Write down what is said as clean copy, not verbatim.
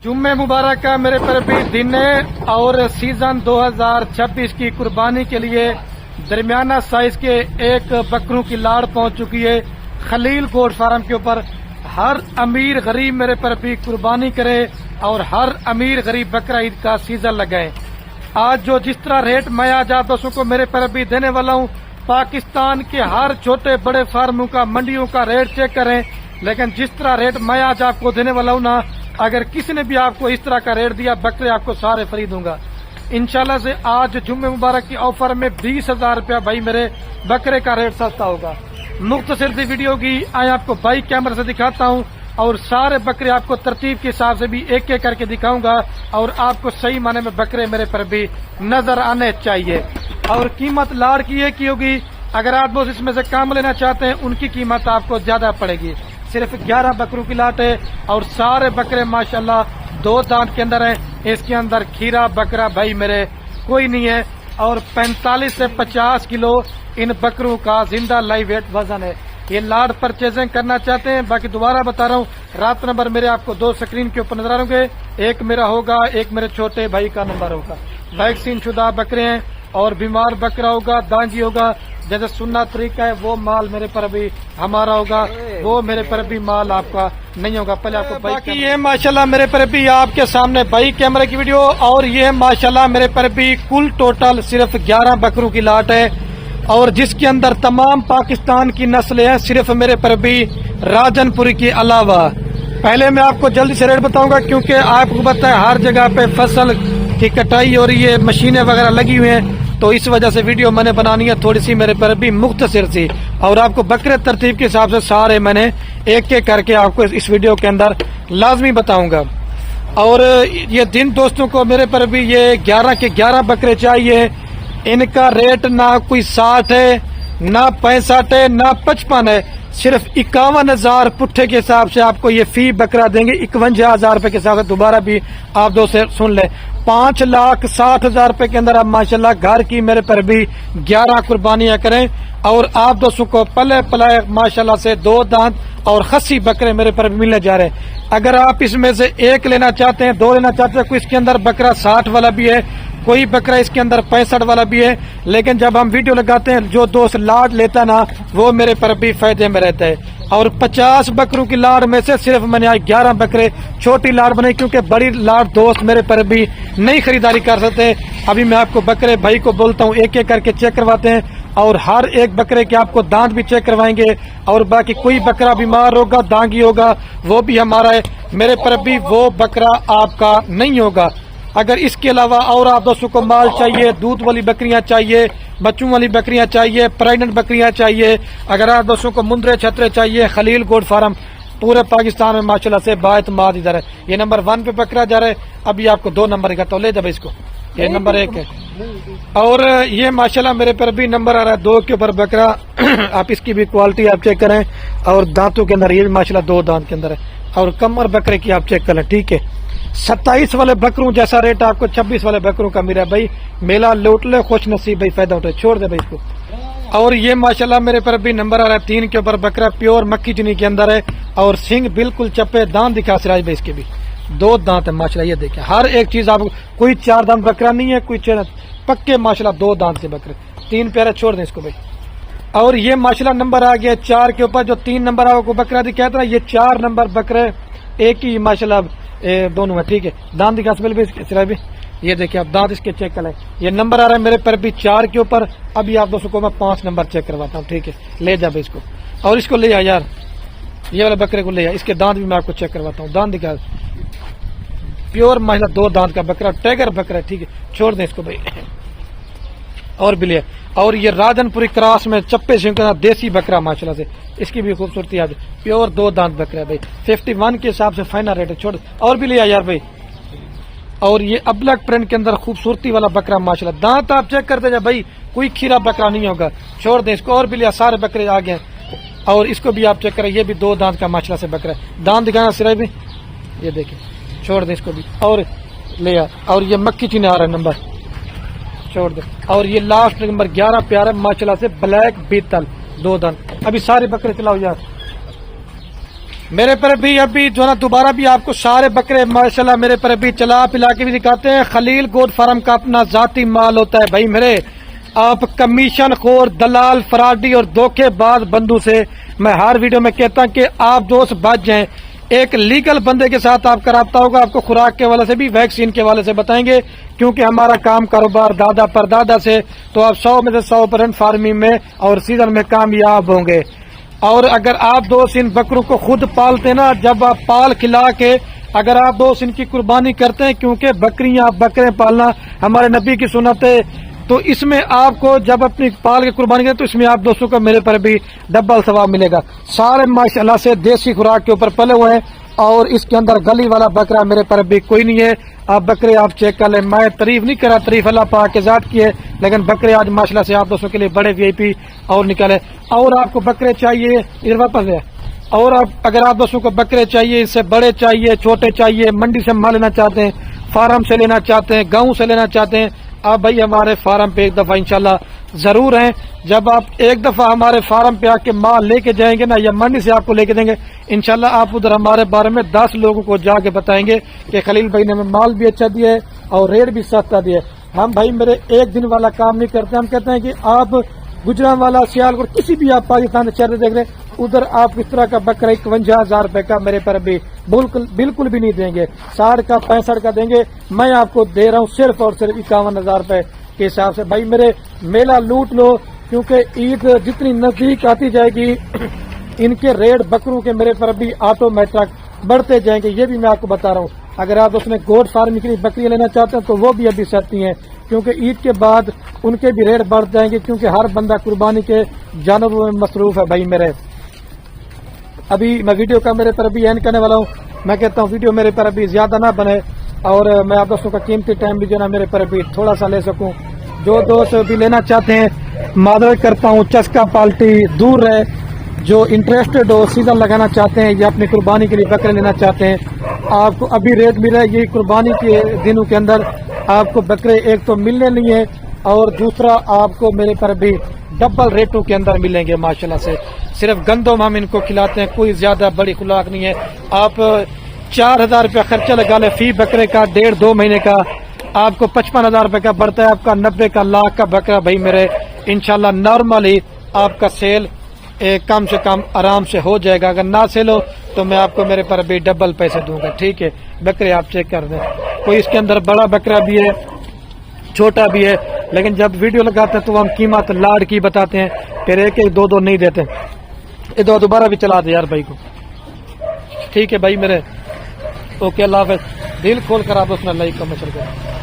जुम्मे मुबारक का मेरे पर भी दिन है और सीजन 2026 की कुर्बानी के लिए दरमियाना साइज के एक बकरों की लाड़ पहुंच चुकी है खलील गोट फार्म के ऊपर। हर अमीर गरीब मेरे पर भी कुर्बानी करे और हर अमीर गरीब बकरा ईद का सीजन लगाए। आज जो जिस तरह रेट मैं आज आप दोस्तों को मेरे पर भी देने वाला हूं, पाकिस्तान के हर छोटे बड़े फार्मों का मंडियों का रेट चेक करें, लेकिन जिस तरह रेट मैं आज आपको देने वाला हूं ना, अगर किसी ने भी आपको इस तरह का रेट दिया, बकरे आपको सारे फ्री दूंगा इंशाल्लाह से। आज जुम्मे मुबारक की ऑफर में 20,000 रुपया भाई मेरे बकरे का रेट सस्ता होगा। मुख्तसर सी वीडियो की आए आपको बाइक कैमरे से दिखाता हूं और सारे बकरे आपको तरतीब के हिसाब से भी एक एक करके दिखाऊंगा और आपको सही माने में बकरे मेरे पर भी नजर आने चाहिए। और कीमत लाड़ की एक ही होगी। अगर आप दोस्त इसमें से काम लेना चाहते हैं, उनकी कीमत आपको ज्यादा पड़ेगी। सिर्फ 11 बकरों की लाट है और सारे बकरे माशाल्लाह 2 दांत के अंदर है। इसके अंदर खीरा बकरा भाई मेरे कोई नहीं है और 45 से 50 किलो इन बकरों का जिंदा लाइव वेट वजन है। ये लाट परचेजिंग करना चाहते हैं, बाकी दोबारा बता रहा हूँ, रात नंबर मेरे आपको 2 स्क्रीन के ऊपर नजर आ रहे होंगे। एक मेरा होगा, एक मेरे छोटे भाई का नंबर होगा। वैक्सीन शुदा बकरे हैं और बीमार बकरा होगा, दांगी होगा, जैसे सुनना तरीका है वो माल मेरे पर भी हमारा होगा, वो मेरे पर भी माल आपका नहीं होगा। पहले आपको बाकी ये माशाल्लाह मेरे पर भी आपके सामने बाइक कैमरे की वीडियो और ये माशाल्लाह मेरे पर भी कुल टोटल सिर्फ 11 बकरों की लाट है और जिसके अंदर तमाम पाकिस्तान की नस्लें हैं, सिर्फ मेरे पर भी राजनपुरी के अलावा। पहले मैं आपको जल्दी से रेट बताऊंगा क्योंकि आपको पता है हर जगह पे फसल की कटाई हो रही है, मशीनें वगैरह लगी हुई हैं, तो इस वजह से वीडियो मैंने बनानी है थोड़ी सी मेरे पर भी मुख्तसर सी। और आपको बकरे तरतीब के हिसाब से सारे मैंने एक एक करके आपको इस वीडियो के अंदर लाजमी बताऊंगा। और ये दिन दोस्तों को मेरे पर भी ये 11 के 11 बकरे चाहिए। इनका रेट ना कोई 60 है, ना 65 है, ना 55 है, सिर्फ 51,000 पुट्ठे के हिसाब से आपको ये फी बकरा देंगे। 51,000 रुपए के हिसाब से दोबारा भी आप दोस्त सुन ले। 5,60,000 रुपए के अंदर आप माशाल्लाह घर की मेरे पर भी 11 कुर्बानियां करें और आप दोस्तों को पले पलाए माशाल्लाह से 2 दांत और खस्सी बकरे मेरे पर भी मिलने जा रहे हैं। अगर आप इसमें से एक लेना चाहते हैं, 2 लेना चाहते हैं, कोई इसके अंदर बकरा 60 वाला भी है, कोई बकरा इसके अंदर 65 वाला भी है, लेकिन जब हम वीडियो लगाते हैं जो दोस्त लाड लेता ना, वो मेरे पर भी फायदे में रहता है। और 50 बकरों की लाड़ में से सिर्फ मैंने आज 11 बकरे छोटी लाड़ बनाई क्योंकि बड़ी लाड़ दोस्त मेरे पर भी नहीं खरीदारी कर सकते। अभी मैं आपको बकरे भाई को बोलता हूँ एक एक करके चेक करवाते हैं और हर एक बकरे के आपको दांत भी चेक करवाएंगे और बाकी कोई बकरा बीमार होगा, दांगी होगा, वो भी हमारा है, मेरे पर भी वो बकरा आपका नहीं होगा। अगर इसके अलावा और आप दोस्तों को माल चाहिए, दूध वाली बकरियां चाहिए, बच्चों वाली बकरियां चाहिए, प्रेग्नेंट बकरियां चाहिए, अगर आप दोस्तों को मुंदरे छतरे चाहिए, खलील गोट फार्म पूरे पाकिस्तान में माशाल्लाह से बाएतमाद इधर है। ये नंबर 1 पे बकरा जा रहा है। अभी आपको 2 नंबर दिखाता हूँ, ले जाओ इसको, ये नंबर 1 है। और ये माशाल्लाह मेरे पर भी नंबर आ रहा है 2 के ऊपर बकरा। आप इसकी भी क्वालिटी आप चेक करें और दांतों के अंदर ये माशाल्लाह 2 दांत के अंदर है और कमर बकरे की आप चेक करें, ठीक है। 27 वाले बकरों जैसा रेट आपको 26 वाले बकरों का मिला भाई। मेला लूट ले, खुश नसीब भाई, फायदा उठे, छोड़ दे भाई इसको। और ये माशाल्लाह मेरे पर भी नंबर आ रहा है 3 के ऊपर बकरा, प्योर मक्की चनी के अंदर है और सिंग बिल्कुल चप्पे, दांत दिखा सिराज भाई इसके भी 2 दांत है माशाल्लाह। ये देखें हर एक चीज आपको, कोई 4 दांत बकरा नहीं है, कोई 4 पक्के माशाल्लाह 2 दांत के बकरे, 3 प्यारे, छोड़ दें इसको भाई। और ये माशाल्लाह नंबर आ गया 4 के ऊपर, जो 3 नंबर आपको बकरा दिखाया था, ये 4 नंबर बकरे एक ही माशाल्लाह दोनों है, ठीक है। दांत दिखा भी, ये देखिए आप दांत इसके चेक करें। ये नंबर आ रहा है मेरे पर भी 4 के ऊपर। अभी आप दोस्तों को मैं 5 नंबर चेक करवाता हूँ, ठीक है। ले जा भाई इसको और इसको ले आ यार, ये वाले बकरे को ले आ, इसके दांत भी मैं आपको चेक करवाता हूँ। दांत दिखा, प्योर माशाल्लाह 2 दांत का बकरा, टैगर बकरा, ठीक है, छोड़ दें इसको भाई। और भी ले, और ये राजनपुरी क्रॉस में चप्पे सिंह का देसी बकरा माशाल्लाह से, इसकी भी खूबसूरती आज प्योर 2 दांत बकरा है भाई। 51 के हिसाब से फाइनल रेट है, छोड़। और भी लिया यार भाई। और ये अबलक प्रिंट के अंदर खूबसूरती वाला बकरा माशाल्लाह, दांत आप चेक करते जाए भाई, कोई खीरा बकरा नहीं होगा, छोड़ दें इसको। और भी लिया, सारे बकरे आ गए और इसको भी आप चेक करें, ये भी 2 दांत का माशाल्लाह से बकरा है। दांत दिखाना सिरा भी, ये देखिए, छोड़ दें इसको भी। और ले आ, और ये मक्की चीनी आ रहा है नंबर, छोड़ दे। और ये लास्ट नंबर 11 प्यारा माशाल्लाह से ब्लैक बीतल 2 दांत। अभी सारे बकरे चलाओ यार, میرے پر بھی ابھی جو نا دوبارہ بھی آپ کو سارے بکرے ماشاءاللہ میرے پر بھی چلا پلا کے بھی دکھاتے ہیں. خلیل گوٹ فارم کا اپنا ذاتی مال ہوتا ہے بھائی میرے. آپ کمیشن خور دلال فراڈی اور دھوکے باز بندو سے میں ہر ویڈیو میں کہتا ہوں کہ آپ دوست بچ جائیں. ایک لیگل بندے کے ساتھ آپ کا رابطہ ہوگا. آپ کو خوراک کے حوالے سے بھی ویکسین کے حوالے سے بتائیں گے کیونکہ ہمارا کام کاروبار دادا پر دادا سے, تو آپ 100 میں سے 100% فارمنگ میں اور سیزن میں کامیاب ہوں گے. اور اگر آپ دوست ان بکروں کو خود پالتے نا, جب آپ پال کھلا کے اگر آپ دوست ان کی قربانی کرتے ہیں, کیونکہ بکریاں بکرے پالنا ہمارے نبی کی سنت ہے, تو اس میں آپ کو جب اپنی پال کے قربانی کریں تو اس میں آپ دوستوں کو میرے پر بھی ڈبل ثواب ملے گا. سارے ماشاءاللہ سے دیسی خوراک کے اوپر پلے ہوئے ہیں اور اس کے اندر گلی والا بکرا میرے پر بھی کوئی نہیں ہے. آپ بکرے آپ چیک کر لیں. میں تعریف نہیں کرا, تعریف اللہ پاک کے ذات کی ہے, لیکن بکرے آج ماشاءاللہ سے آپ دوستوں کے لیے بڑے VIP اور نکالے. اور آپ کو بکرے چاہیے ادھر واپس ہے, اور اگر آپ دوستوں کو بکرے چاہیے, اس سے بڑے چاہیے, چھوٹے چاہیے, منڈی سے مال لینا چاہتے ہیں, فارم سے لینا چاہتے ہیں, گاؤں سے لینا چاہتے ہیں, آپ بھائی ہمارے فارم پہ ایک دفعہ انشاءاللہ ضرور ہیں. جب آپ ایک دفعہ ہمارے فارم پہ آ کے مال لے کے جائیں گے نا, یا منڈی سے آپ کو لے کے دیں گے, انشاءاللہ آپ ادھر ہمارے بارے میں 10 لوگوں کو جا کے بتائیں گے کہ خلیل بھائی نے ہمیں مال بھی اچھا دیا ہے اور ریٹ بھی سستا دیا ہے. ہم بھائی میرے ایک دن والا کام نہیں کرتے. ہم کہتے ہیں کہ آپ گجرانوالا سیالکوٹ کسی بھی آپ پاکستان شہر دیکھ رہے ہیں, ادھر آپ اس طرح کا بکرا 51,000 روپے کا میرے پر بھی بالکل بھی نہیں دیں گے. 60 کا 65 کا دیں گے. میں آپ کو دے رہا ہوں صرف اور صرف 51,000 روپے کے حساب سے. بھائی میرے میلہ لوٹ لو, کیونکہ عید جتنی نزدیک آتی جائے گی ان کے ریٹ بکروں کے میرے پر بھی آٹومیٹک بڑھتے جائیں گے. یہ بھی میں آپ کو بتا رہا ہوں. اگر آپ اس میں گوٹ فارم کی بکریاں لینا چاہتے ہیں تو وہ بھی ابھی سستی ہیں, کیونکہ عید کے بعد ان کے بھی ریٹ بڑھ جائیں گے, کیونکہ ہر بندہ قربانی کے جانوروں میں مصروف ہے. بھائی میرے ابھی میں ویڈیو کا میرے پر ابھی اینڈ کرنے والا ہوں. میں کہتا ہوں ویڈیو میرے پر ابھی زیادہ نہ بنے اور میں آپ دوستوں کا قیمتی ٹائم بھی جو نا میرے پر ابھی تھوڑا سا لے سکوں. جو دوست بھی لینا چاہتے ہیں معذرت کرتا ہوں, چسکا پالٹی دور رہے. جو انٹرسٹڈ ہو, سیزن لگانا چاہتے ہیں یا اپنی قربانی کے لیے بکرے لینا چاہتے ہیں, آپ کو ابھی ریٹ مل رہا ہے. یہ قربانی کے دنوں کے اندر آپ کو بکرے ایک تو ملنے نہیں ہے اور دوسرا آپ کو میرے پر بھی ڈبل ریٹوں کے اندر ملیں گے ماشاءاللہ سے. صرف گندم ہم ان کو کھلاتے ہیں, کوئی زیادہ بڑی خوراک نہیں ہے. آپ 4,000 روپیہ خرچہ لگا لیں فی بکرے کا 1.5-2 مہینے کا, آپ کو 55,000 روپے کا بڑھتا ہے. آپ کا 90 کا لاکھ کا بکرا بھائی میرے انشاءاللہ نارملی آپ کا سیل کم سے کم آرام سے ہو جائے گا. اگر نہ سیل ہو تو میں آپ کو میرے پر بھی ڈبل پیسے دوں گا. ٹھیک ہے, بکرے آپ چیک کر دیں. کوئی اس کے اندر بڑا بکرا بھی ہے, چھوٹا بھی ہے, لیکن جب ویڈیو لگاتے ہیں تو ہم قیمت لاڑ کی بتاتے ہیں, پھر ایک 2 نہیں دیتے. یہ دوبارہ بھی چلا دے یار بھائی کو. ٹھیک ہے بھائی میرے, اوکے اللہ حافظ. دل کھول کر آپ اس میں لائک کا مشورہ کریں.